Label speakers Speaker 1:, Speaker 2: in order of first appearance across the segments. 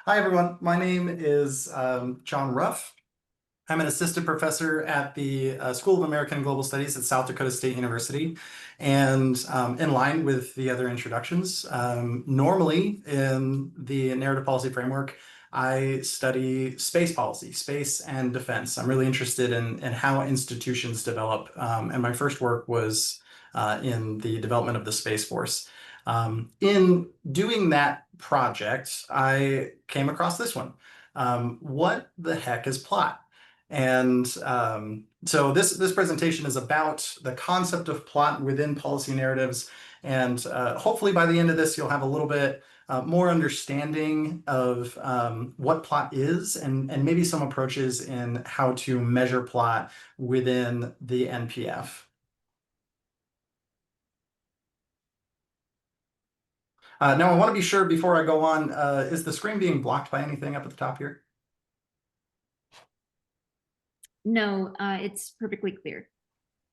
Speaker 1: Hi, everyone. My name is Jon Ruff. I'm an assistant professor at the School of American and Global Studies at South Dakota State University. And in line with the other introductions, normally in the narrative policy framework, I study space policy, space and defense. I'm really interested in how institutions develop. And my first work was in the development of the Space Force. In doing that project, I came across this one. What the heck is plot? And so this presentation is about the concept of plot within policy narratives. And hopefully by the end of this, you'll have a little bit more understanding of what plot is and maybe some approaches in how to measure plot within the NPF. Now, I want to be sure before I go on, is the screen being blocked by anything up at the top here?
Speaker 2: No, it's perfectly clear.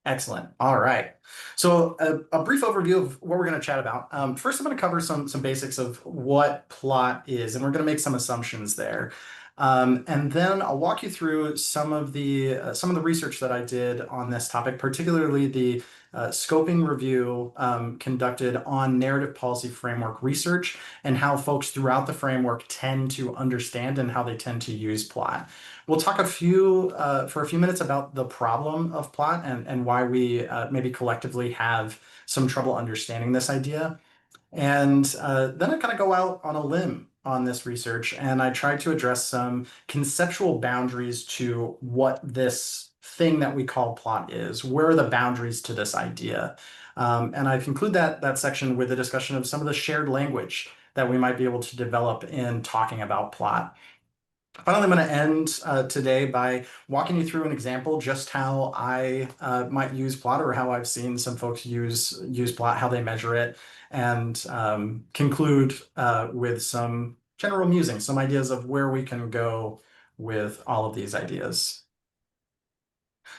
Speaker 1: Excellent. All right. So a brief overview of what we're going to chat about. First, I'm going to cover some basics of what plot is, and we're going to make some assumptions there. And then I'll walk you through some of the research that I did on this topic, particularly the scoping review conducted on narrative policy framework research and how folks throughout the framework tend to understand and how they tend to use plot. We'll talk for a few minutes about the problem of plot and why we maybe collectively have some trouble understanding this idea. And then I kind of go out on a limb on this research and I try to address some conceptual boundaries to what this thing that we call plot is. Where are the boundaries to this idea? And I conclude that section with a discussion of some of the shared language that we might be able to develop in talking about plot. Finally, I'm going to end today by walking you through an example, just how I might use plot or how I've seen some folks use plot, how they measure it, and conclude with some general musings, some ideas of where we can go with all of these ideas.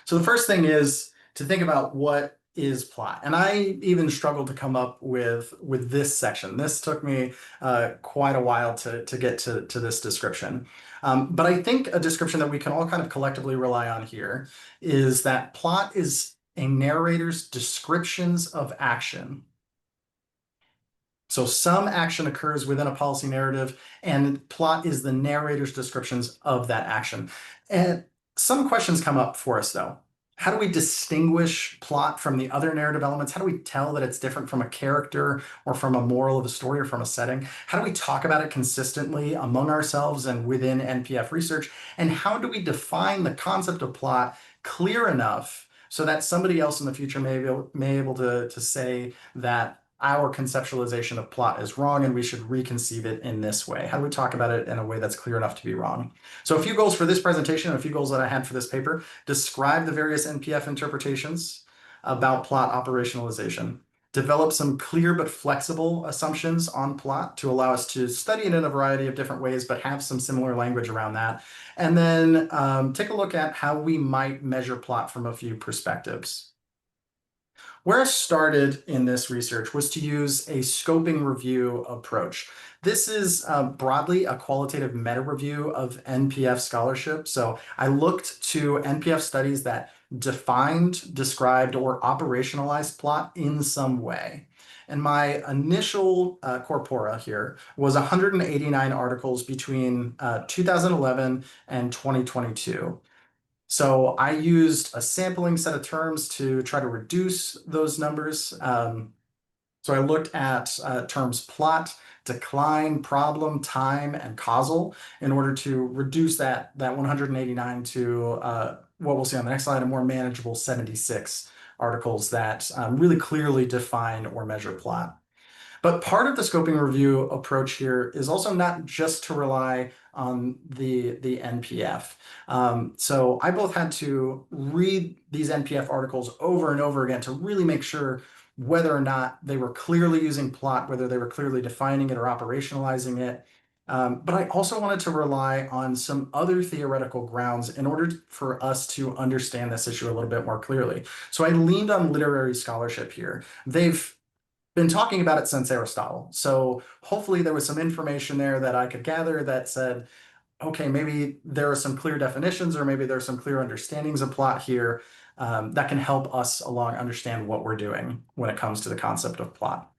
Speaker 1: So the first thing is to think about what is plot. And I even struggled to come up with this section. This took me quite a while to get to this description. But I think a description that we can all kind of collectively rely on here is that plot is a narrator's descriptions of action. So some action occurs within a policy narrative, and plot is the narrator's descriptions of that action. And some questions come up for us, though. How do we distinguish plot from the other narrative elements? How do we tell that it's different from a character or from a moral of a story or from a setting? How do we talk about it consistently among ourselves and within NPF research? And how do we define the concept of plot clear enough so that somebody else in the future may be able to say that our conceptualization of plot is wrong and we should reconceive it in this way? How do we talk about it in a way that's clear enough to be wrong? So a few goals for this presentation and a few goals that I had for this paper: describe the various NPF interpretations about plot operationalization, develop some clear but flexible assumptions on plot to allow us to study it in a variety of different ways, but have some similar language around that. And then take a look at how we might measure plot from a few perspectives. Where I started in this research was to use a scoping review approach. This is broadly a qualitative meta review of NPF scholarship. So I looked to NPF studies that defined, described, or operationalized plot in some way. And my initial corpora here was 189 articles between 2011 and 2022. So I used a sampling set of terms to try to reduce those numbers. So I looked at terms plot, decline, problem, time, and causal in order to reduce that 189 to what we'll see on the next slide, a more manageable 76 articles that really clearly define or measure plot. But part of the scoping review approach here is also not just to rely on the NPF. So I both had to read these NPF articles over and over again to really make sure whether or not they were clearly using plot, whether they were clearly defining it or operationalizing it. But I also wanted to rely on some other theoretical grounds in order for us to understand this issue a little bit more clearly. So I leaned on literary scholarship here. They've been talking about it since Aristotle. So hopefully there was some information there that I could gather that said, okay, maybe there are some clear definitions or maybe there are some clear understandings of plot here that can help us along understand what we're doing when it comes to the concept of plot.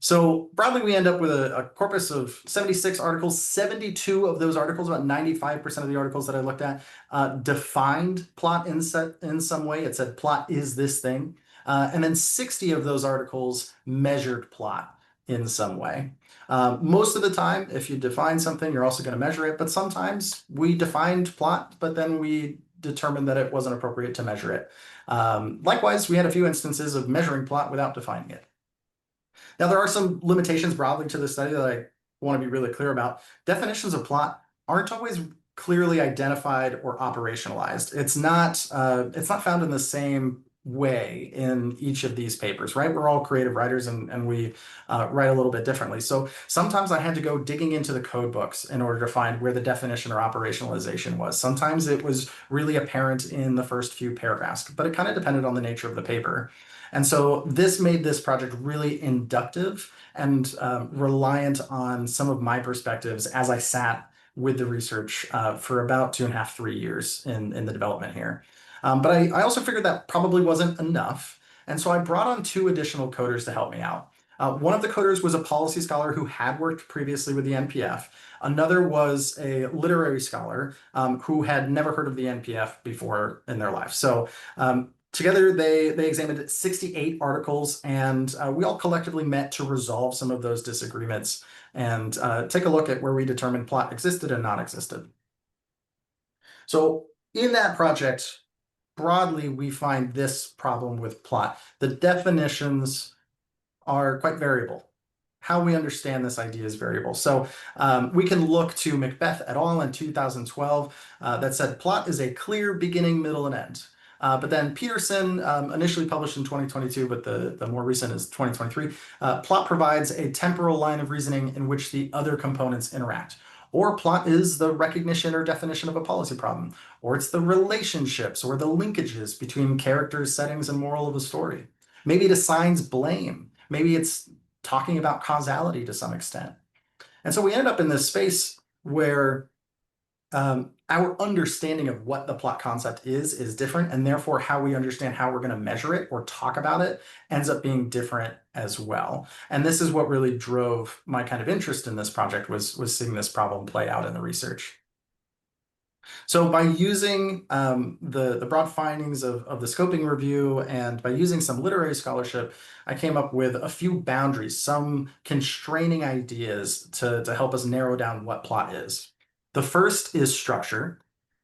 Speaker 1: So broadly, we end up with a corpus of 76 articles. 72 of those articles, about 95% of the articles that I looked at, defined plot in some way. It said plot is this thing. And then 60 of those articles measured plot in some way. Most of the time, if you define something, you're also going to measure it. But sometimes we defined plot, but then we determined that it wasn't appropriate to measure it. Likewise, we had a few instances of measuring plot without defining it. Now, there are some limitations broadly to the study that I want to be really clear about. Definitions of plot aren't always clearly identified or operationalized. It's not found in the same way in each of these papers, right? We're all creative writers and we write a little bit differently. So sometimes I had to go digging into the code books in order to find where the definition or operationalization was. Sometimes it was really apparent in the first few paragraphs, but it kind of depended on the nature of the paper. And so this made this project really inductive and reliant on some of my perspectives as I sat with the research for about 2.5, 3 years in the development here. But I also figured that probably wasn't enough. And so I brought on 2 additional coders to help me out. One of the coders was a policy scholar who had worked previously with the NPF. Another was a literary scholar who had never heard of the NPF before in their life. So together, they examined 68 articles, and we all collectively met to resolve some of those disagreements and take a look at where we determined plot existed and not existed. So in that project, broadly, we find this problem with plot. The definitions are quite variable. How we understand this idea is variable. So we can look to Macbeth et al. In 2012 that said plot is a clear beginning, middle, and end. But then Peterson, initially published in 2022, but the more recent is 2023, plot provides a temporal line of reasoning in which the other components interact. Or plot is the recognition or definition of a policy problem. Or it's the relationships or the linkages between characters, settings, and moral of a story. Maybe it assigns blame. Maybe it's talking about causality to some extent. And so we ended up in this space where our understanding of what the plot concept is different, and therefore how we understand how we're going to measure it or talk about it ends up being different as well. And this is what really drove my kind of interest in this project was seeing this problem play out in the research. So by using the broad findings of the scoping review and by using some literary scholarship, I came up with a few boundaries, some constraining ideas to help us narrow down what plot is. The first is structure.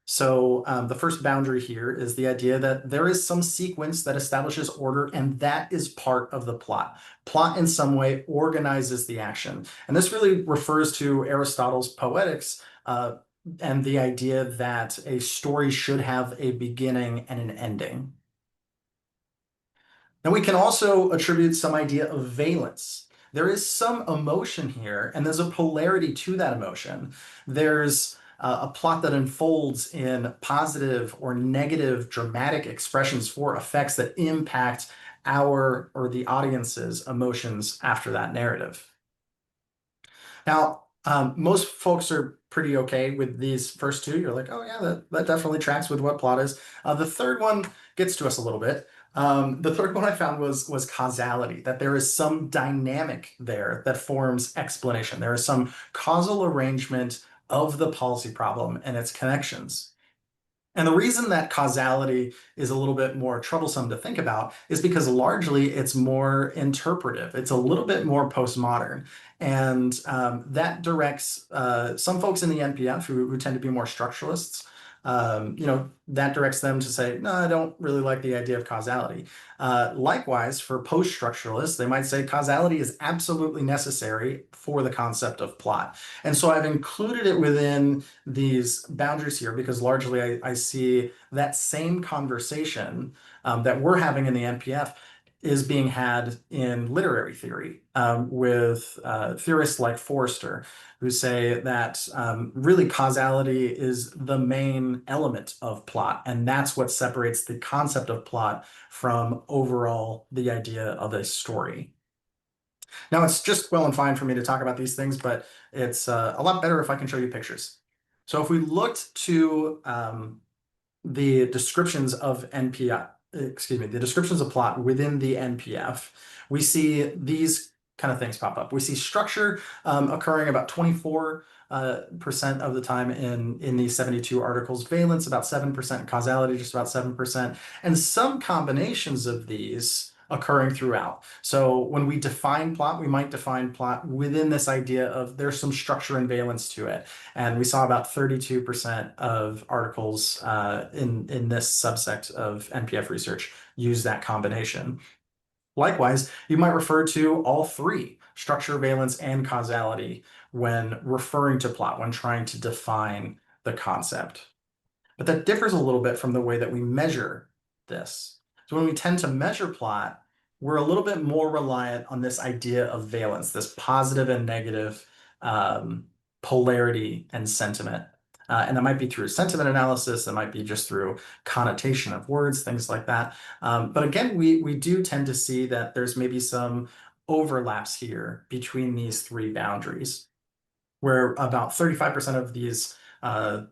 Speaker 1: So the first boundary here is the idea that there is some sequence that establishes order, and that is part of the plot. Plot in some way organizes the action. And this really refers to Aristotle's Poetics and the idea that a story should have a beginning and an ending. Now we can also attribute some idea of valence. There is some emotion here, and there's a polarity to that emotion. There's a plot that unfolds in positive or negative dramatic expressions for effects that impact our or the audience's emotions after that narrative. Now, most folks are pretty okay with these first two. You're like, oh yeah, that definitely tracks with what plot is. The third one gets to us a little bit. The third one I found was causality, that there is some dynamic there that forms explanation. There is some causal arrangement of the policy problem and its connections. And the reason that causality is a little bit more troublesome to think about is because largely it's more interpretive. It's a little bit more postmodern. And that directs some folks in the NPF who tend to be more structuralists, that directs them to say, no, I don't really like the idea of causality. Likewise, for post-structuralists, they might say causality is absolutely necessary for the concept of plot. And so I've included it within these boundaries here because largely I see that same conversation that we're having in the NPF is being had in literary theory with theorists like Forster, who say that really causality is the main element of plot, and that's what separates the concept of plot from overall the idea of a story. Now, it's just well and fine for me to talk about these things, but it's a lot better if I can show you pictures. So if we looked to the descriptions of NPF, excuse me, the descriptions of plot within the NPF, we see these kind of things pop up. We see structure occurring about 24% of the time in these 72 articles, valence about 7%, causality just about 7%, and some combinations of these occurring throughout. So when we define plot, we might define plot within this idea of there's some structure and valence to it. And we saw about 32% of articles in this subsect of NPF research use that combination. Likewise, you might refer to all three, structure, valence, and causality, when referring to plot, when trying to define the concept. But that differs a little bit from the way that we measure this. So when we tend to measure plot, we're a little bit more reliant on this idea of valence, this positive and negative polarity and sentiment. And that might be through sentiment analysis, that might be just through connotation of words, things like that. But again, we do tend to see that there's maybe some overlaps here between these three boundaries, where about 35% of these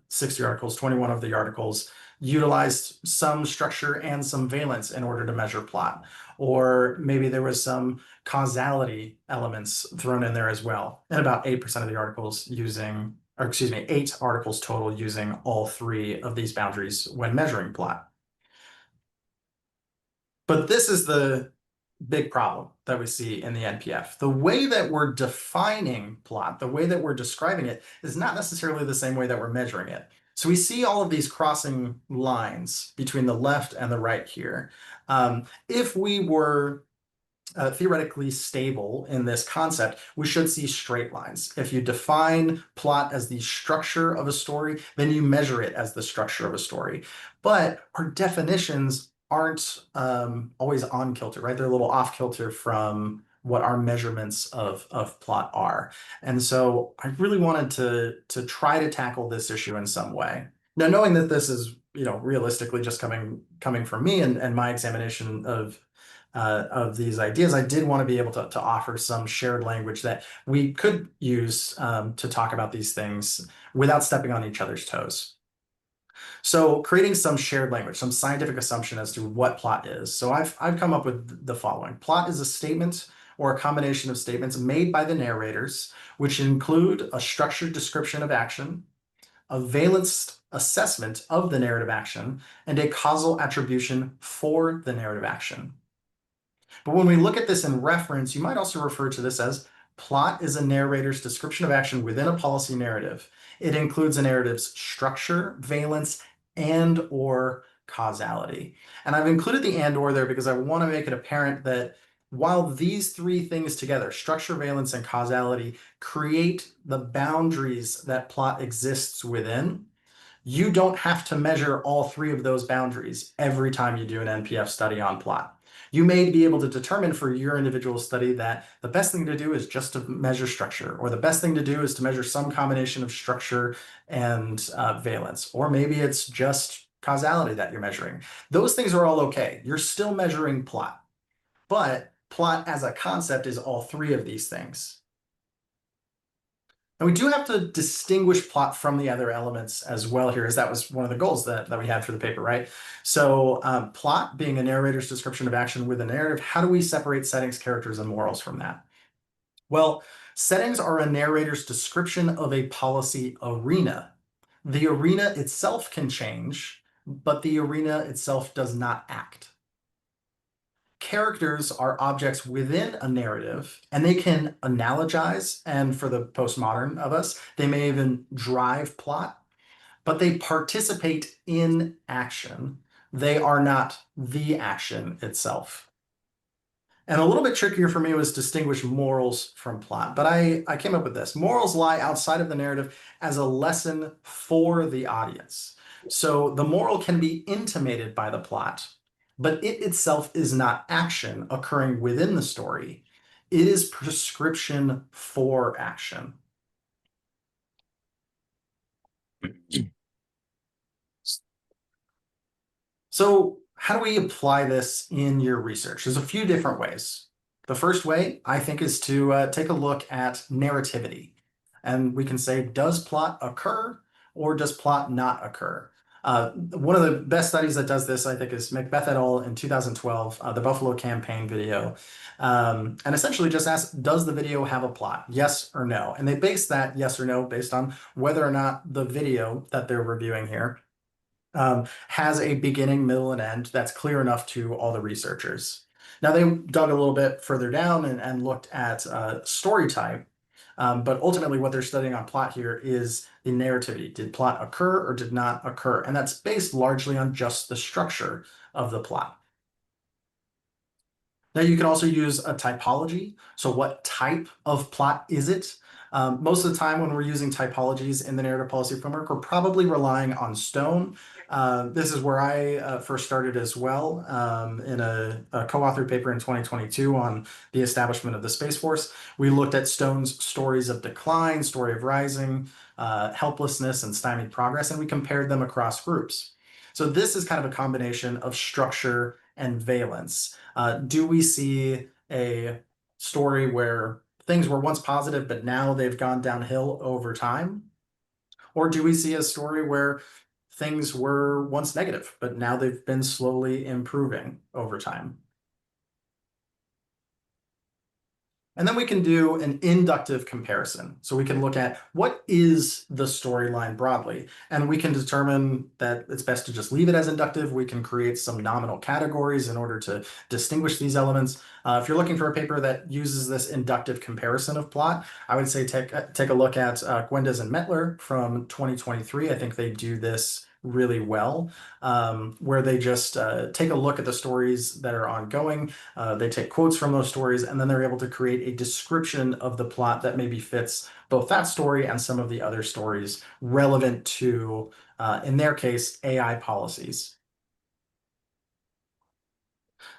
Speaker 1: 60 articles, 21 of the articles utilized some structure and some valence in order to measure plot. Or maybe there was some causality elements thrown in there as well. And about 8% of the articles using, or excuse me, 8 articles total using all three of these boundaries when measuring plot. But this is the big problem that we see in the NPF. The way that we're defining plot, the way that we're describing it, is not necessarily the same way that we're measuring it. So we see all of these crossing lines between the left and the right here. If we were theoretically stable in this concept, we should see straight lines. If you define plot as the structure of a story, then you measure it as the structure of a story. But our definitions aren't always on kilter, right? They're a little off kilter from what our measurements of plot are. And so I really wanted to try to tackle this issue in some way. Now, knowing that this is, realistically just coming from me and my examination of these ideas, I did want to be able to offer some shared language that we could use to talk about these things without stepping on each other's toes. So creating some shared language, some scientific assumption as to what plot is. So I've come up with the following. Plot is a statement or a combination of statements made by the narrators, which include a structured description of action, a valence assessment of the narrative action, and a causal attribution for the narrative action. But when we look at this in reference, you might also refer to this as plot is a narrator's description of action within a policy narrative. It includes a narrative's structure, valence, and or causality. And I've included the and or there because I want to make it apparent that while these three things together, structure, valence, and causality, create the boundaries that plot exists within, you don't have to measure all three of those boundaries every time you do an NPF study on plot. You may be able to determine for your individual study that the best thing to do is just to measure structure, or the best thing to do is to measure some combination of structure and valence, or maybe it's just causality that you're measuring. Those things are all okay. You're still measuring plot, but plot as a concept is all three of these things. And we do have to distinguish plot from the other elements as well here, as that was one of the goals that we had for the paper, right? So plot being a narrator's description of action with a narrative, how do we separate settings, characters, and morals from that? Well, settings are a narrator's description of a policy arena. The arena itself can change, but the arena itself does not act. Characters are objects within a narrative, and they can analogize, and for the postmodern of us, they may even drive plot, but they participate in action. They are not the action itself. And a little bit trickier for me was distinguish morals from plot, but I came up with this. Morals lie outside of the narrative as a lesson for the audience. So the moral can be intimated by the plot, but it itself is not action occurring within the story. It is prescription for action. So how do we apply this in your research? There's a few different ways. The first way, I think, is to take a look at narrativity. And we can say, does plot occur or does plot not occur? One of the best studies that does this, I think, is Macbeth et al. In 2012, the Buffalo Campaign video. And essentially just asks, does the video have a plot? Yes or no? And they base that yes or no based on whether or not the video that they're reviewing here has a beginning, middle, and end that's clear enough to all the researchers. Now, they dug a little bit further down and looked at story type, but ultimately what they're studying on plot here is the narrativity. Did plot occur or did not occur? And that's based largely on just the structure of the plot. Now you can also use a typology. So what type of plot is it? Most of the time when we're using typologies in the narrative policy framework, we're probably relying on Stone. This is where I first started as well in a co-authored paper in 2022 on the establishment of the Space Force. We looked at Stone's stories of decline, story of rising, helplessness, and stymied progress, and we compared them across groups. So this is kind of a combination of structure and valence. Do we see a story where things were once positive, but now they've gone downhill over time? Or do we see a story where things were once negative, but now they've been slowly improving over time? And then we can do an inductive comparison. So we can look at what is the storyline broadly, and we can determine that it's best to just leave it as inductive. We can create some nominal categories in order to distinguish these elements. If you're looking for a paper that uses this inductive comparison of plot, I would say take a look at Gwendis and Mettler from 2023. I think they do this really well, where they just take a look at the stories that are ongoing. They take quotes from those stories, and then they're able to create a description of the plot that maybe fits both that story and some of the other stories relevant to, in their case, AI policies.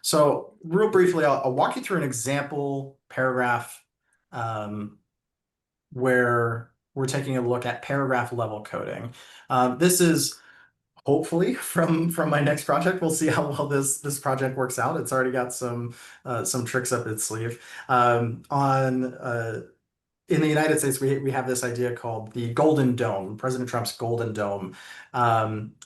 Speaker 1: So real briefly, I'll walk you through an example paragraph where we're taking a look at paragraph level coding. This is hopefully from my next project. We'll see how well this project works out. It's already got some tricks up its sleeve. In the United States, we have this idea called the Golden Dome, President Trump's Golden Dome.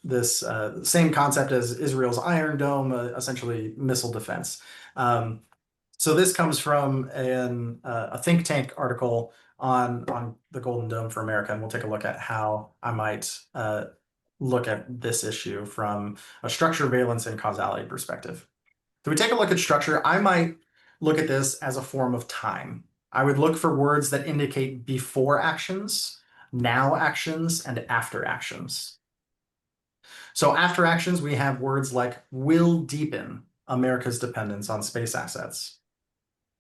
Speaker 1: This same concept as Israel's Iron Dome, essentially missile defense. So this comes from a think tank article on the Golden Dome for America, and we'll take a look at how I might look at this issue from a structure, valence, and causality perspective. So we take a look at structure. I might look at this as a form of time. I would look for words that indicate before actions, now actions, and after actions. So after actions, we have words like will deepen America's dependence on space assets.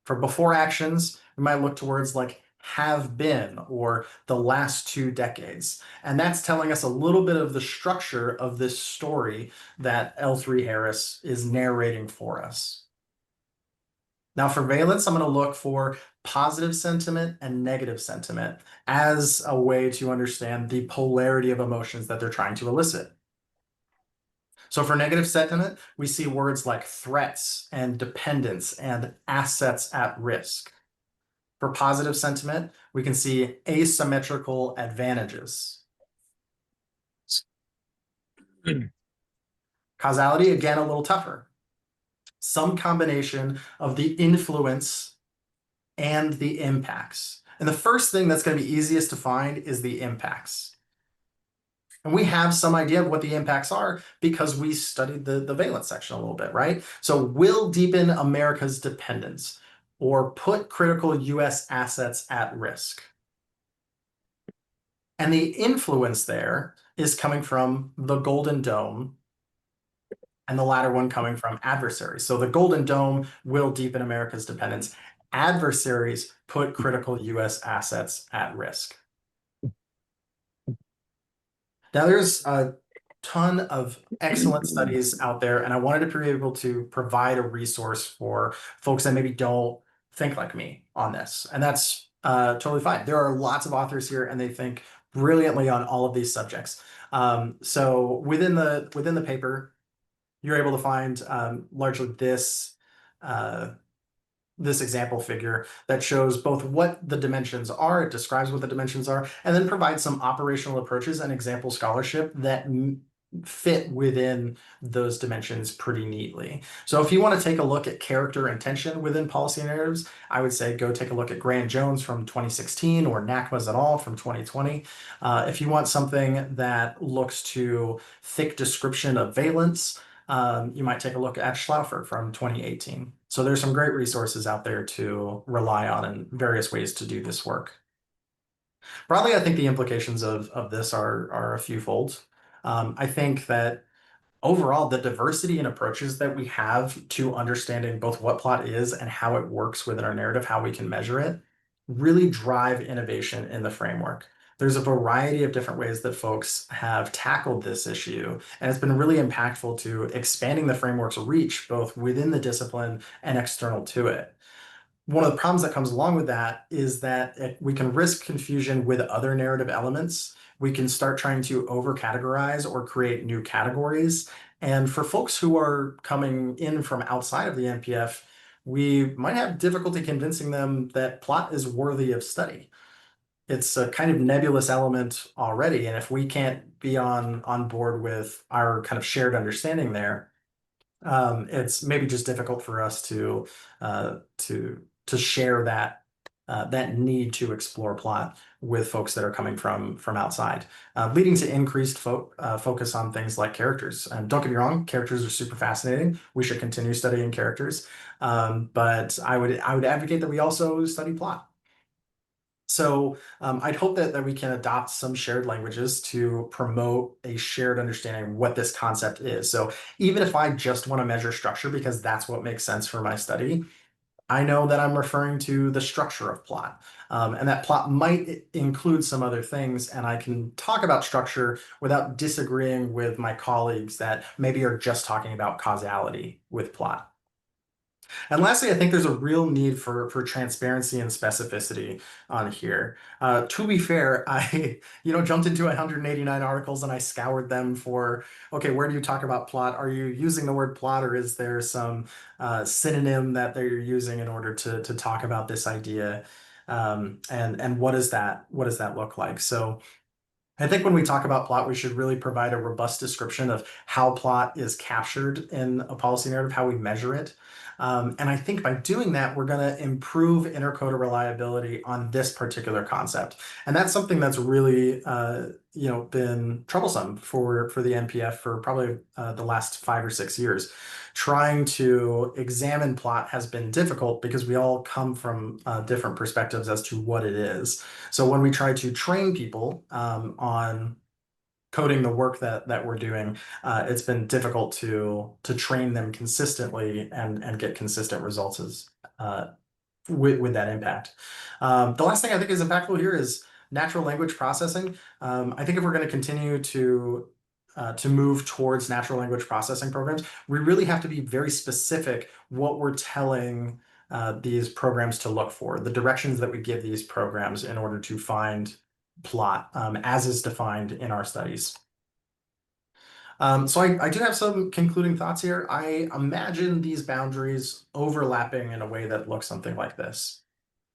Speaker 1: For before actions, we might look to words like have been or the last 2 decades. And that's telling us a little bit of the structure of this story that L3 Harris is narrating for us. Now for valence, I'm going to look for positive sentiment and negative sentiment as a way to understand the polarity of emotions that they're trying to elicit. So for negative sentiment, we see words like threats and dependence and assets at risk. For positive sentiment, we can see asymmetrical advantages. Causality, again, a little tougher. Some combination of the influence and the impacts. And the first thing that's going to be easiest to find is the impacts. And we have some idea of what the impacts are because we studied the valence section a little bit, right? So will deepen America's dependence or put critical US assets at risk. And the influence there is coming from the Golden Dome and the latter one coming from adversaries. So the Golden Dome will deepen America's dependence. Adversaries put critical US assets at risk. Now there's ton of excellent studies out there, and I wanted to be able to provide a resource for folks that maybe don't think like me on this. And that's totally fine. There are lots of authors here, and they think brilliantly on all of these subjects. So within the paper, you're able to find largely uh, this example figure that shows both what the dimensions are, it describes what the dimensions are, and then provides some operational approaches and example scholarship that fit within those dimensions pretty neatly. So if you want to take a look at character and tension within policy narratives, I would say go take a look at Grant Jones from 2016 or Nakmas et al. From 2020. If you want something that looks to thick description of valence, you might take a look at Schlaufer from 2018. So there's some great resources out there to rely on in various ways to do this work. Broadly, I think the implications of this are a few fold. I think that overall, the diversity in approaches that we have to understanding both what plot is and how it works within our narrative, how we can measure it, really drive innovation in the framework. There's a variety of different ways that folks have tackled this issue, and it's been really impactful to expanding the framework's reach both within the discipline and external to it. One of the problems that comes along with that is that we can risk confusion with other narrative elements. We can start trying to over categorize or create new categories. And for folks who are coming in from outside of the NPF, we might have difficulty convincing them that plot is worthy of study. It's a kind of nebulous element already. And if we can't be on board with our kind of shared understanding there, it's maybe just difficult for us to share that need to explore plot with folks that are coming from outside, leading to increased focus on things like characters. And don't get me wrong, characters are super fascinating. We should continue studying characters, but I would advocate that we also study plot. So I'd hope that we can adopt some shared languages to promote a shared understanding of what this concept is. So even if I just want to measure structure because that's what makes sense for my study, I know that I'm referring to the structure of plot, and that plot might include some other things, and I can talk about structure without disagreeing with my colleagues that maybe are just talking about causality with plot. And lastly, I think there's a real need for transparency and specificity on here. To be fair, I jumped into 189 articles and I scoured them for, okay, where do you talk about plot? Are you using the word plot, or is there some synonym that they're using in order to talk about this idea? And what does that look like? So I think when we talk about plot, we should really provide a robust description of how plot is captured in a policy narrative, how we measure it. And I think by doing that, we're going to improve intercoder reliability on this particular concept. And that's something that's really, been troublesome for the NPF for probably the last 5 or 6 years. Trying to examine plot has been difficult because we all come from different perspectives as to what it is. So when we try to train people on coding the work that we're doing, it's been difficult to train them consistently and get consistent results with that impact. The last thing I think is impactful here is natural language processing. I think if we're going to continue to move towards natural language processing programs, we really have to be very specific what we're telling these programs to look for, the directions that we give these programs in order to find plot as is defined in our studies. So I do have some concluding thoughts here. I imagine these boundaries overlapping in a way that looks something like this.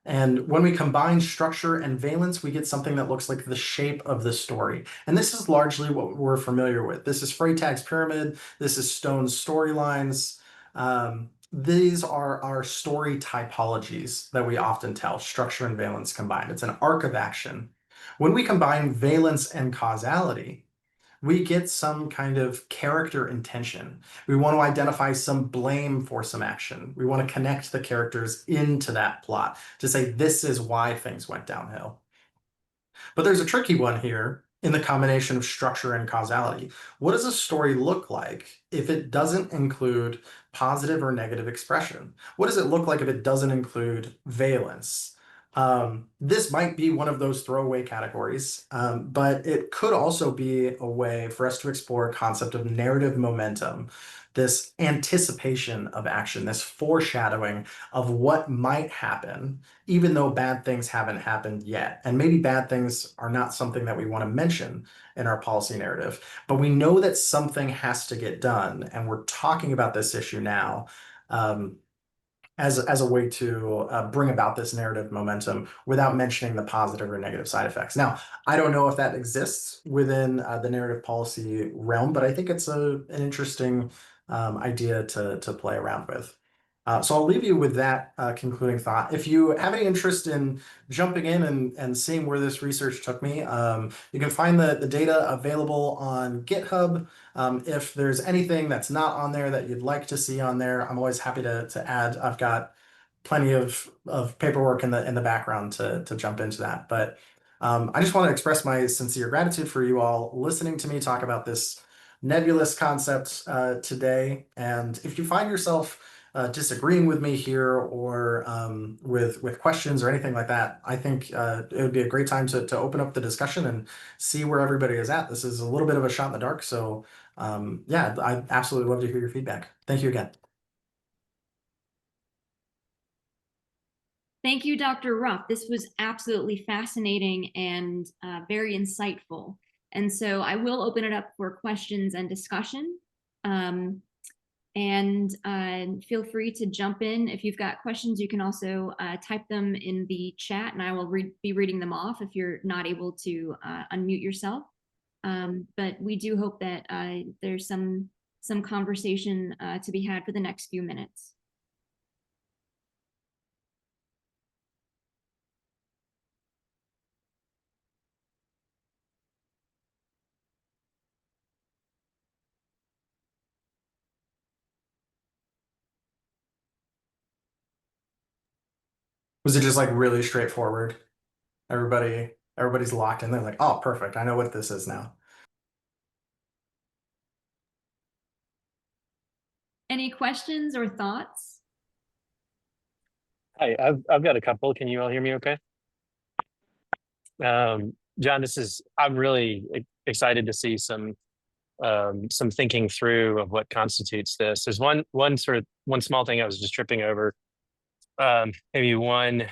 Speaker 1: And when we combine structure and valence, we get something that looks like the shape of the story. And this is largely what we're familiar with. This is Freytag's pyramid. This is Stone's storylines. These are our story typologies that we often tell, structure and valence combined. It's an arc of action. When we combine valence and causality, we get some kind of character intention. We want to identify some blame for some action. We want to connect the characters into that plot to say this is why things went downhill. But there's a tricky one here in the combination of structure and causality. What does a story look like if it doesn't include positive or negative expression? What does it look like if it doesn't include valence? This might be one of those throwaway categories, but it could also be a way for us to explore a concept of narrative momentum, this anticipation of action, this foreshadowing of what might happen, even though bad things haven't happened yet. And maybe bad things are not something that we want to mention in our policy narrative, but we know that something has to get done, and we're talking about this issue now. Um, as a way to bring about this narrative momentum without mentioning the positive or negative side effects. Now, I don't know if that exists within the narrative policy realm, but I think it's an interesting idea to play around with. So I'll leave you with that concluding thought. If you have any interest in jumping in and seeing where this research took me, you can find the data available on GitHub. If there's anything that's not on there that you'd like to see on there, I'm always happy to add. I've got plenty of paperwork in the background to jump into that. But I just want to express my sincere gratitude for you all listening to me talk about this nebulous concept today. And if you find yourself disagreeing with me here or with questions or anything like that, I think it would be a great time to open up the discussion and see where everybody is at. This is a little bit of a shot in the dark, so yeah, I'd absolutely love to hear your feedback. Thank you again.
Speaker 2: Thank you, Dr. Ruff. This was absolutely fascinating and very insightful. And so I will open it up for questions and discussion. And feel free to jump in. If you've got questions, you can also type them in the chat and I will be reading them off if you're not able to unmute yourself. But we do hope that there's some conversation to be had for the next few minutes.
Speaker 1: Was it just like really straightforward? Everybody's locked in. They're like, oh, perfect. I know what this is now.
Speaker 2: Any questions or thoughts?
Speaker 3: Hi, I've got a couple. Can you all hear me okay? John, I'm really excited to see some thinking through of what constitutes this. There's one small thing I was just tripping over. Maybe one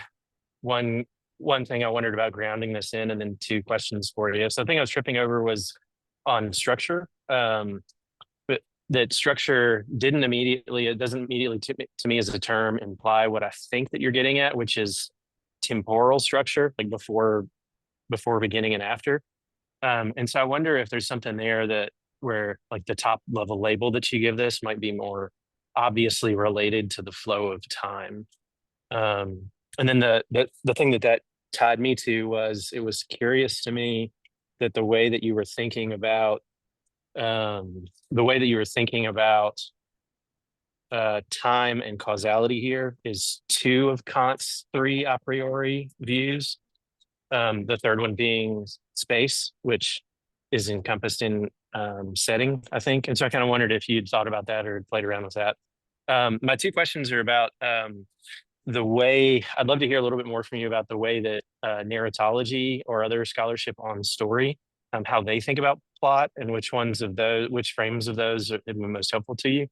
Speaker 3: thing I wondered about grounding this in, and then two questions for you. So the thing I was tripping over was on structure. But that structure it doesn't immediately to me as a term imply what I think that you're getting at, which is temporal structure, like before beginning and after. And so I wonder if there's something there where like the top level label that you give this might be more obviously related to the flow of time. And then the thing that tied me to was, it was curious to me that the way that you were thinking about time and causality here is two of Kant's three a priori views. The third one being space, which is encompassed in setting, I think. And so I kind of wondered if you'd thought about that or played around with that. My two questions are about the way. I'd love to hear a little bit more from you about the way that narratology or other scholarship on story, how they think about plot and which frames of those have been most helpful to you.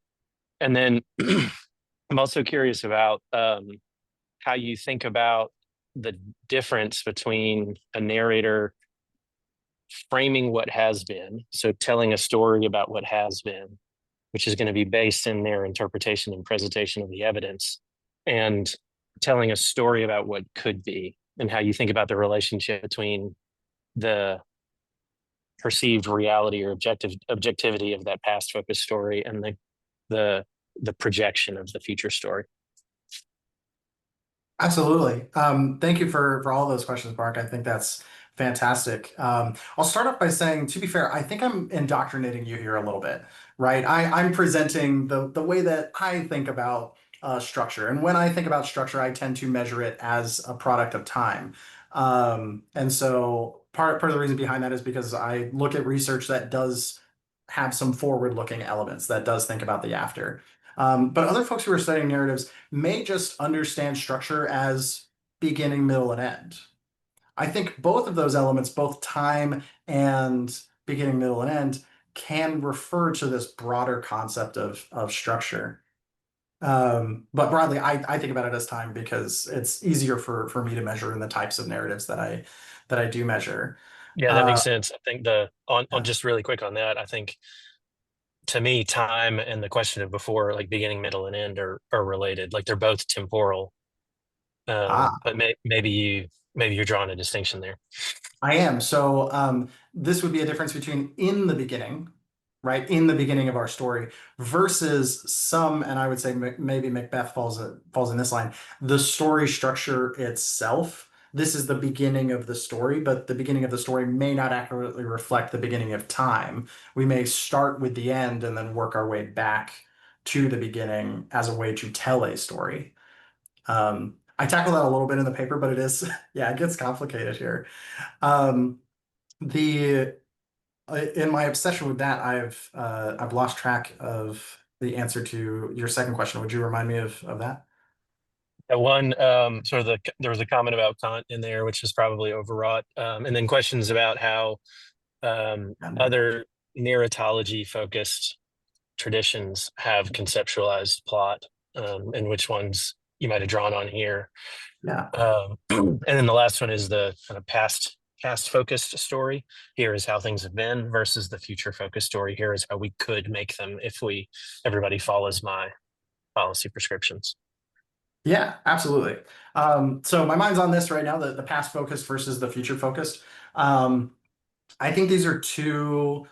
Speaker 3: And then I'm also curious about how you think about the difference between a narrator framing what has been, so telling a story about what has been, which is going to be based in their interpretation and presentation of the evidence, and telling a story about what could be, and how you think about the relationship between the perceived reality or objectivity of that past focused story and the projection of the future story.
Speaker 1: Absolutely. Thank you for all those questions, Mark. I think that's fantastic. I'll start off by saying, to be fair, I think I'm indoctrinating you here a little bit, right? I'm presenting the way that I think about structure. And when I think about structure, I tend to measure it as a product of time. And so part of the reason behind that is because I look at research that does have some forward-looking elements, that does think about the after. But other folks who are studying narratives may just understand structure as beginning, middle, and end. I think both of those elements, both time and beginning, middle, and end, can refer to this broader concept of structure. But broadly, I think about it as time because it's easier for me to measure in the types of narratives that I do measure.
Speaker 3: Yeah, that
Speaker 1: Uh,
Speaker 3: makes sense. I think the on
Speaker 1: yeah.
Speaker 3: just really quick on that, I think to me, time and the question of before, like beginning, middle, and end are related. Like they're both temporal.
Speaker 1: Ah,
Speaker 3: But maybe you're drawing a distinction there.
Speaker 1: I am. So this would be a difference between in the beginning, right? In the beginning of our story versus some, and I would say maybe Macbeth falls in this line, the story structure itself. This is the beginning of the story, but the beginning of the story may not accurately reflect the beginning of time. We may start with the end and then work our way back to the beginning as a way to tell a story. I tackle that a little bit in the paper, but it is, yeah, it gets complicated here. Um, the in my obsession with that, I've lost track of the answer to your second question. Would you remind me of that?
Speaker 3: One sort of there was a comment about Kant in there, which is probably overwrought, and then questions about how
Speaker 1: Yeah.
Speaker 3: other narratology focused traditions have conceptualized plot, and which ones you might have drawn on here.
Speaker 1: Yeah.
Speaker 3: And then the last one is the kind of past focused story. Here is how things have been versus the future focused story. Here is how we could make them if everybody follows my policy prescriptions.
Speaker 1: Yeah, absolutely. So my mind's on this right now, the past focused versus the future focused. Um, I think these are two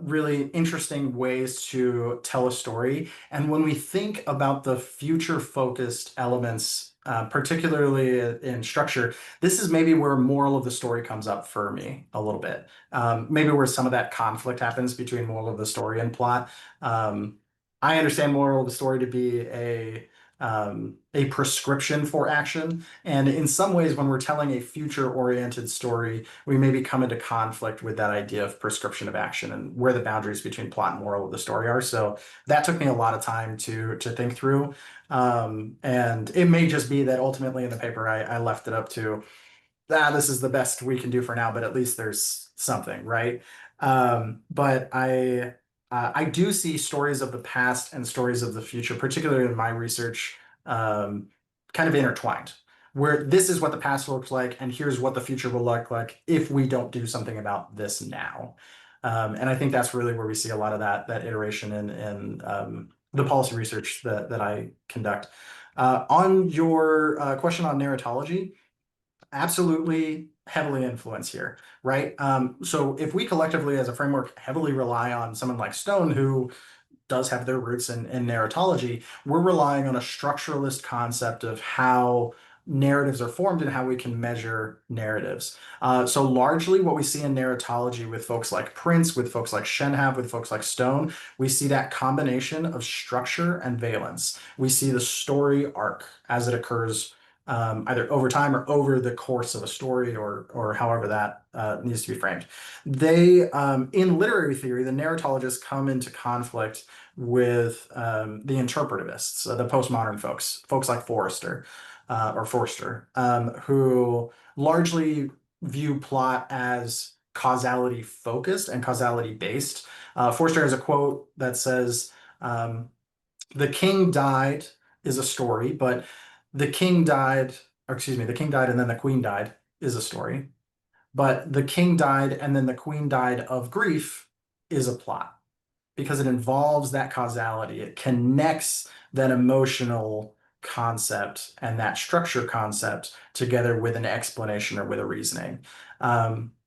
Speaker 1: really interesting ways to tell a story. And when we think about the future focused elements, particularly in structure, this is maybe where moral of the story comes up for me a little bit. Maybe where some of that conflict happens between moral of the story and plot. Um, I understand moral of the story to be a prescription for action. And in some ways, when we're telling a future-oriented story, we maybe come into conflict with that idea of prescription of action and where the boundaries between plot and moral of the story are. So that took me a lot of time to think through. And it may just be that ultimately in the paper, I left it up to this is the best we can do for now, but at least there's something, right? But I do see stories of the past and stories of the future, particularly in my research, kind of intertwined, where this is what the past looks like, and here's what the future will look like if we don't do something about this now. And I think that's really where we see a lot of that iteration in the policy research that I conduct. On your question on narratology, absolutely heavily influenced here, right? So if we collectively as a framework heavily rely on someone like Stone, who does have their roots in narratology, we're relying on a structuralist concept of how narratives are formed and how we can measure narratives. So largely what we see in narratology with folks like Prince, with folks like Shenhav, with folks like Stone, we see that combination of structure and valence. We see the story arc as it occurs either over time or over the course of a story or however that needs to be framed. They, in literary theory, the narratologists come into conflict with the interpretivists, the postmodern folks like Forster, who largely view plot as causality focused and causality based. Forster has a quote that says, "The king died is a story, but the king died, or excuse me, the king died and then the queen died is a story, but the king died and then the queen died of grief is a plot." Because it involves that causality. It connects that emotional concept and that structure concept together with an explanation or with a reasoning.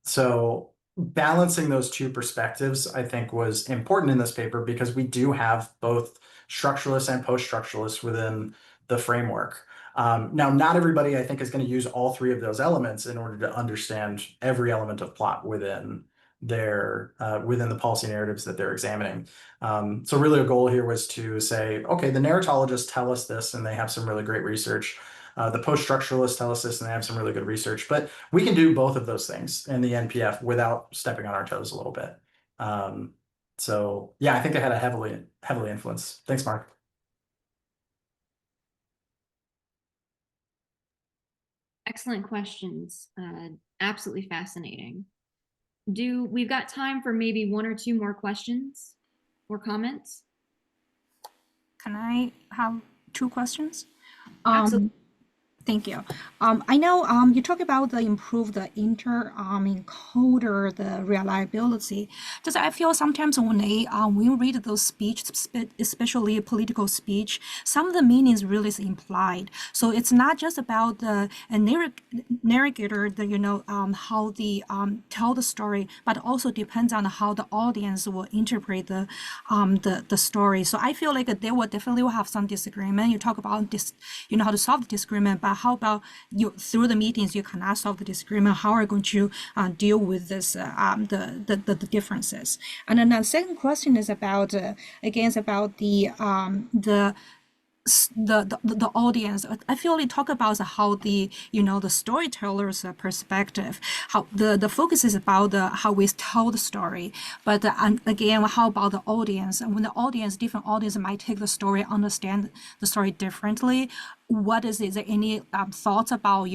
Speaker 1: So balancing those two perspectives, I think, was important in this paper because we do have both structuralists and post-structuralists within the framework. Now, not everybody, I think, is going to use all three of those elements in order to understand every element of plot within the policy narratives that they're examining. So really a goal here was to say, okay, the narratologists tell us this and they have some really great research. The post-structuralists tell us this and they have some really good research, but we can do both of those things in the NPF without stepping on our toes a little bit. So yeah, I think they had a heavily influence. Thanks, Mark.
Speaker 2: Excellent questions. Absolutely fascinating. We've got time for maybe one or two more questions or comments?
Speaker 4: Can I have two questions?
Speaker 2: Absolutely.
Speaker 4: Thank you. I know you talk about the improve the encoder the reliability. Just I feel sometimes when we read those speech, especially political speech, some of the meanings really is implied. So it's not just about the narrator, how the tell the story, but also depends on how the audience will interpret the story. So I feel like they will definitely will have some disagreement. You talk about this, how to solve the disagreement, but how about you through the meetings you cannot solve the disagreement? How are you going to deal with this the differences? And then the second question is about again it's about the audience. I feel they talk about how the the storyteller's perspective, how the focus is about how we tell the story, but again, how about the audience? And when the audience, different audience might take the story, understand the story differently. What is there any thoughts about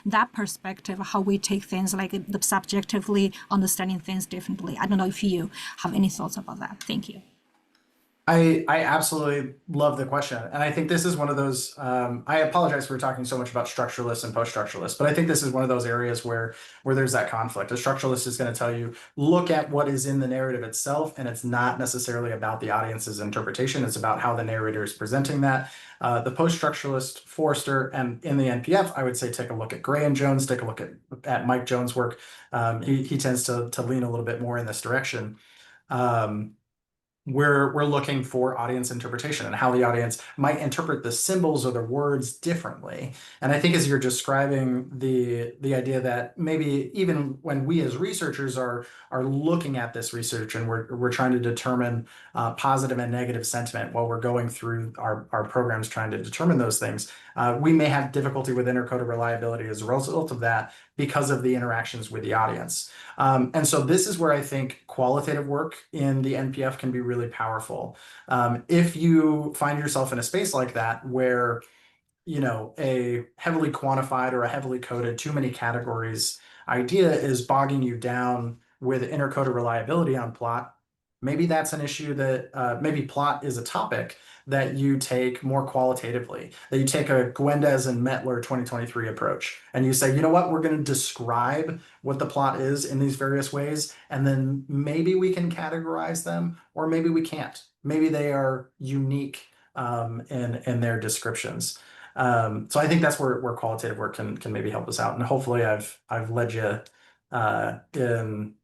Speaker 4: that perspective, how we take things like the subjectively understanding things differently? I don't know if you have any thoughts about that. Thank you.
Speaker 1: I absolutely love the question. And I think this is one of those, I apologize for talking so much about structuralists and post-structuralists, but I think this is one of those areas where there's that conflict. A structuralist is going to tell you, look at what is in the narrative itself, and it's not necessarily about the audience's interpretation. It's about how the narrator is presenting that. The post-structuralist, Forster, and in the NPF, I would say take a look at Gray and Jones, take a look at Mike Jones' work. He tends to lean a little bit more in this direction. We're looking for audience interpretation and how the audience might interpret the symbols or the words differently. And I think as you're describing the idea that maybe even when we as researchers are looking at this research and we're trying to determine positive and negative sentiment while we're going through our programs trying to determine those things, we may have difficulty with intercoded reliability as a result of that because of the interactions with the audience. And so this is where I think qualitative work in the NPF can be really powerful. If you find yourself in a space like that where a heavily quantified or a heavily coded too many categories idea is bogging you down with intercoded reliability on plot, maybe that's an issue that maybe plot is a topic that you take more qualitatively, that you take a Gwendez and Mettler 2023 approach. And you say, you know what, we're going to describe what the plot is in these various ways, and then maybe we can categorize them, or maybe we can't. Maybe they are unique in their descriptions. So I think that's where qualitative work can maybe help us out. And hopefully I've led you in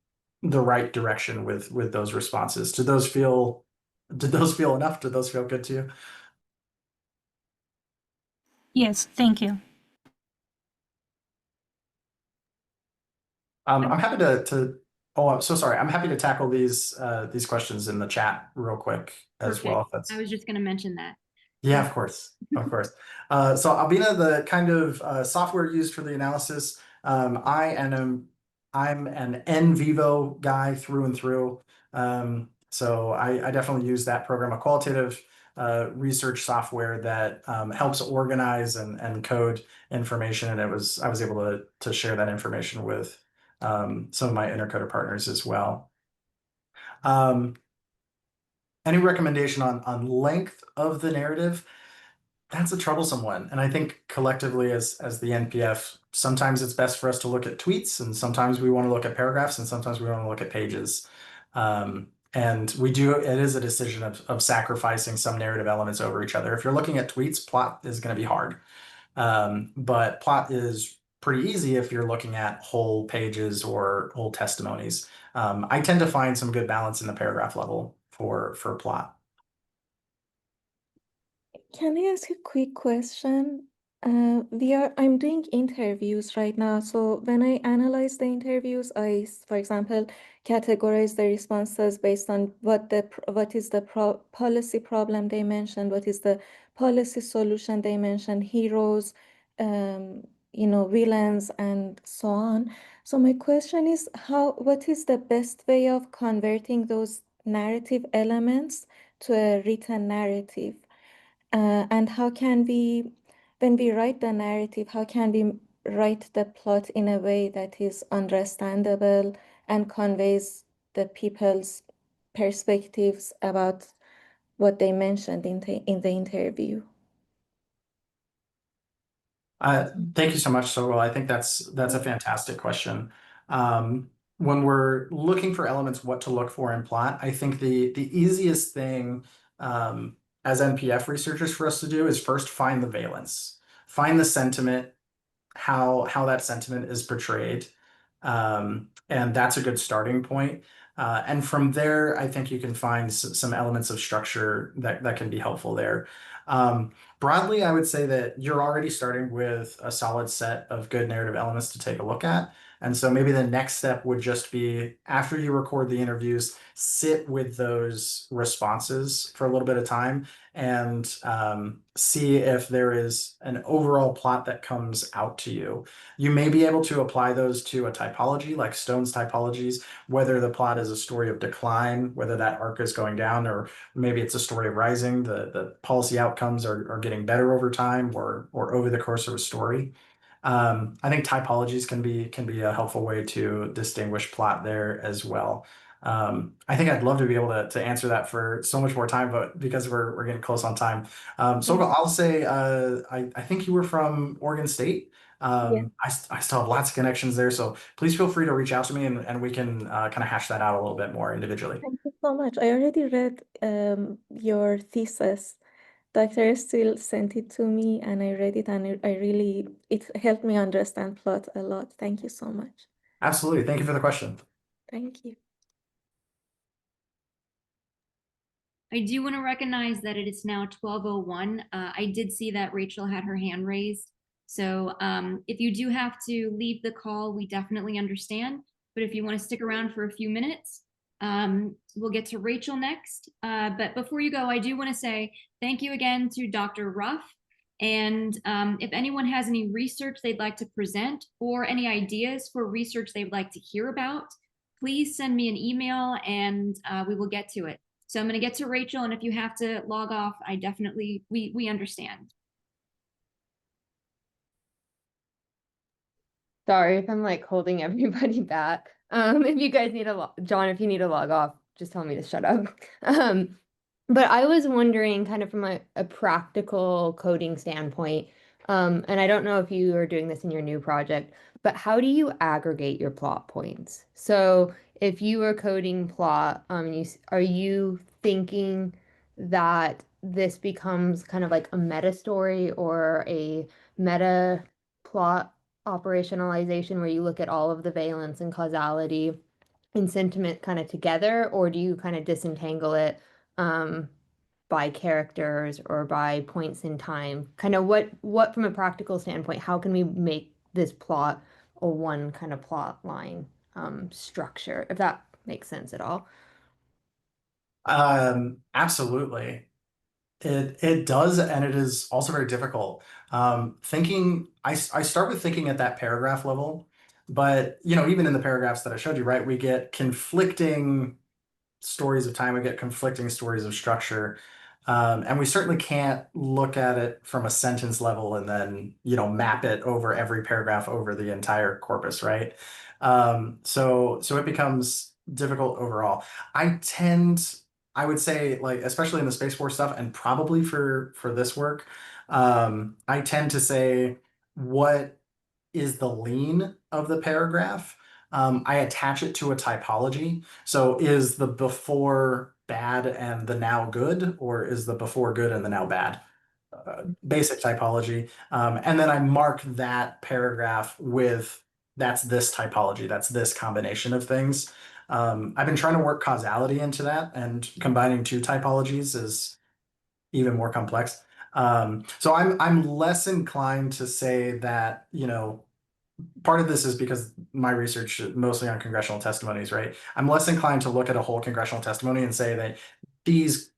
Speaker 1: the right direction with those responses. Did those feel enough? Did those feel good to you?
Speaker 4: Yes, thank you.
Speaker 1: I'm happy to oh, I'm so sorry. I'm happy to tackle these questions in the chat real quick as
Speaker 2: Perfect.
Speaker 1: well. If that's...
Speaker 2: I was just going to mention that.
Speaker 1: Yeah, of course, of course. So Albina, the kind of software used for the analysis, I'm an in vivo guy through and through. So I definitely use that program, a qualitative research software that helps organize and code information. And I was able to share that information with some of my intercoder partners as well. Any recommendation on length of the narrative? That's a troublesome one. And I think collectively as the NPF, sometimes it's best for us to look at tweets, and sometimes we want to look at paragraphs, and sometimes we want to look at pages. And it is a decision of sacrificing some narrative elements over each other. If you're looking at tweets, plot is going to be hard. But plot is pretty easy if you're looking at whole pages or whole testimonies. I tend to find some good balance in the paragraph level for plot.
Speaker 5: Can I ask a quick question? I'm doing interviews right now. So when I analyze the interviews, for example, categorize the responses based on what is the policy problem they mentioned, what is the policy solution they mentioned, heroes, villains, and so on. So my question is, what is the best way of converting those narrative elements to a written narrative? And how can we, when we write the narrative, how can we write the plot in a way that is understandable and conveys the people's perspectives about what they mentioned in the interview?
Speaker 1: Thank you so much, Sowell. I think that's a fantastic question. When we're looking for elements, what to look for in plot, I think the easiest thing as NPF researchers for us to do is first find the valence, find the sentiment, how that sentiment is portrayed, and that's a good starting point. And from there, I think you can find some elements of structure that can be helpful there. Broadly, I would say that you're already starting with a solid set of good narrative elements to take a look at. And so maybe the next step would just be, after you record the interviews, sit with those responses for a little bit of time and see if there is an overall plot that comes out to you. You may be able to apply those to a typology like Stone's typologies, whether the plot is a story of decline, whether that arc is going down, or maybe it's a story of rising. The policy outcomes are getting better over time or over the course of a story. I think typologies can be a helpful way to distinguish plot there as well. I think I'd love to be able to answer that for so much more time, but because we're getting close on time. So I'll say I think you were from Oregon State. I still have lots of connections there, so please feel free to reach out to me and we can kind of hash that out a little bit more individually.
Speaker 5: Thank you so much. I already read your thesis. Dr. Steele sent it to me and I read it and it helped me understand plot a lot. Thank you so much.
Speaker 1: Absolutely. Thank you for the question.
Speaker 5: Thank you.
Speaker 2: I do want to recognize that it is now 12:01. I did see that Rachel had her hand raised. So if you do have to leave the call, we definitely understand. But if you want to stick around for a few minutes, we'll get to Rachel next. But before you go, I do want to say thank you again to Dr. Ruff. And if anyone has any research they'd like to present or any ideas for research they'd like to hear about, please send me an email and we will get to it. So I'm going to get to Rachel, and if you have to log off, I definitely, we understand.
Speaker 6: Sorry if I'm like holding everybody back. If you guys need John, if you need to log off, just tell me to shut up. But I was wondering kind of from a practical coding standpoint, and I don't know if you are doing this in your new project, but how do you aggregate your plot points? So if you are coding plot, are you thinking that this becomes kind of like a meta story or a meta plot operationalization where you look at all of the valence and causality and sentiment kind of together, or do you kind of disentangle it by characters or by points in time? Kind of what from a practical standpoint, how can we make this plot a one kind of plot line structure, if that makes sense at all?
Speaker 1: Absolutely. It does, and it is also very difficult. I start with thinking at that paragraph level, but even in the paragraphs that I showed you, right, we get conflicting stories of time, we get conflicting stories of structure. And we certainly can't look at it from a sentence level and then, map it over every paragraph over the entire corpus, right? So it becomes difficult overall. I would say, like, especially in the Space Force stuff, and probably for this work, I tend to say, what is the lean of the paragraph? I attach it to a typology. So is the before bad and the now good, or is the before good and the now bad? Basic typology. And then I mark that paragraph with that's this typology, that's this combination of things. I've been trying to work causality into that, and combining two typologies is even more complex. So I'm less inclined to say that, part of this is because my research is mostly on congressional testimonies, right? I'm less inclined to look at a whole congressional testimony and say that these,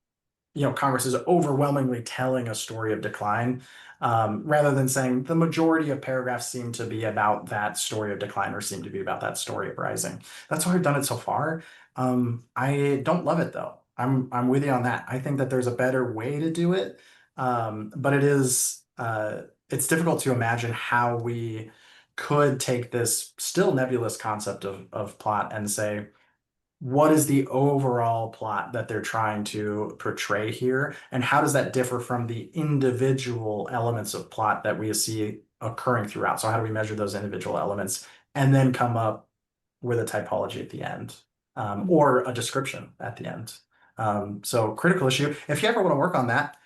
Speaker 1: Congress is overwhelmingly telling a story of decline, rather than saying the majority of paragraphs seem to be about that story of decline or seem to be about that story of rising. That's why I've done it so far. I don't love it though. I'm with you on that. I think that there's a better way to do it, but it's difficult to imagine how we could take this still nebulous concept of plot and say, what is the overall plot that they're trying to portray here? And how does that differ from the individual elements of plot that we see occurring throughout? So how do we measure those individual elements and then come up with a typology at the end, or a description at the end? So critical issue. If you ever want to work on that,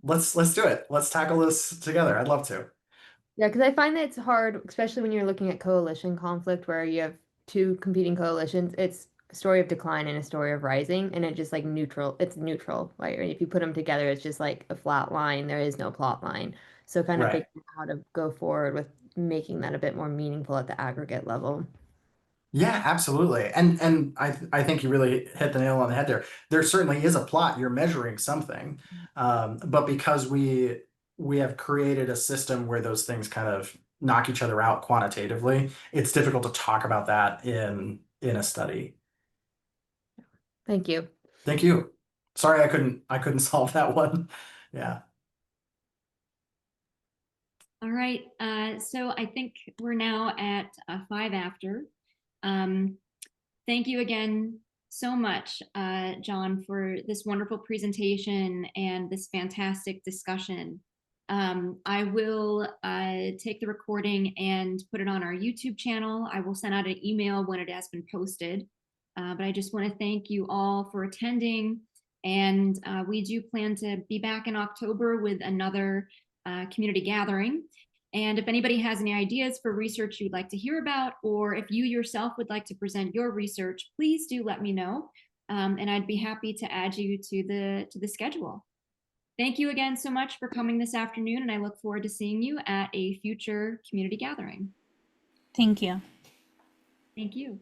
Speaker 1: let's do it. Let's tackle this together. I'd love to.
Speaker 6: Yeah, because I find that it's hard, especially when you're looking at coalition conflict where you have two competing coalitions. It's a story of decline and a story of rising, and it just like neutral. It's neutral. Like if you put them together, it's just like a flat line. There is no plot line. So kind of
Speaker 1: Right.
Speaker 6: figuring out how to go forward with making that a bit more meaningful at the aggregate level.
Speaker 1: Yeah, absolutely. And I think you really hit the nail on the head there. There certainly is a plot. You're measuring something. But because we have created a system where those things kind of knock each other out quantitatively, it's difficult to talk about that in a study.
Speaker 6: Thank you.
Speaker 1: Thank you. Sorry, I couldn't solve that one. Yeah.
Speaker 2: All right, so I think we're now at 5 after. Thank you again so much, Jon, for this wonderful presentation and this fantastic discussion. I will take the recording and put it on our YouTube channel. I will send out an email when it has been posted. But I just want to thank you all for attending. And we do plan to be back in October with another community gathering. And if anybody has any ideas for research you would like to hear about, or if you yourself would like to present your research, please do let me know. And I'd be happy to add you to the schedule. Thank you again so much for coming this afternoon, and I look forward to seeing you at a future community gathering.
Speaker 4: Thank you.
Speaker 2: Thank you.